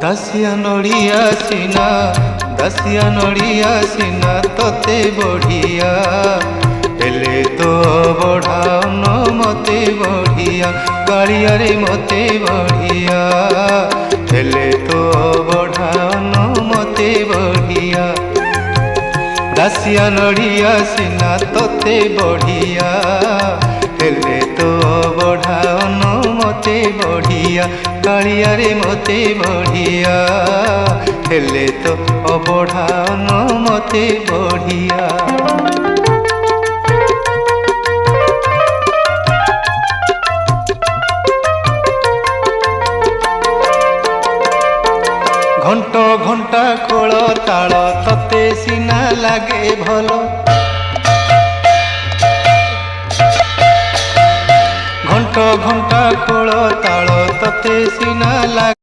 दासिया नड़िया सीना तोते बढ़िया हेले तो बढ़ाओन मते बढ़िया कालिया रे मते बढ़िया हेले तो बढ़ाओन मते बढ़िया दासिया नड़िया सीना तोते बढ़िया हेले तो बढ़ाओन मते बढ़िया कालिया रे मते बढ़िया हेले तो बढ़ाओन मते बढ़िया। घंट घंटा खोल ताल तते सीना लागे भल घंट घंटा खोल ताल तते सीना लागे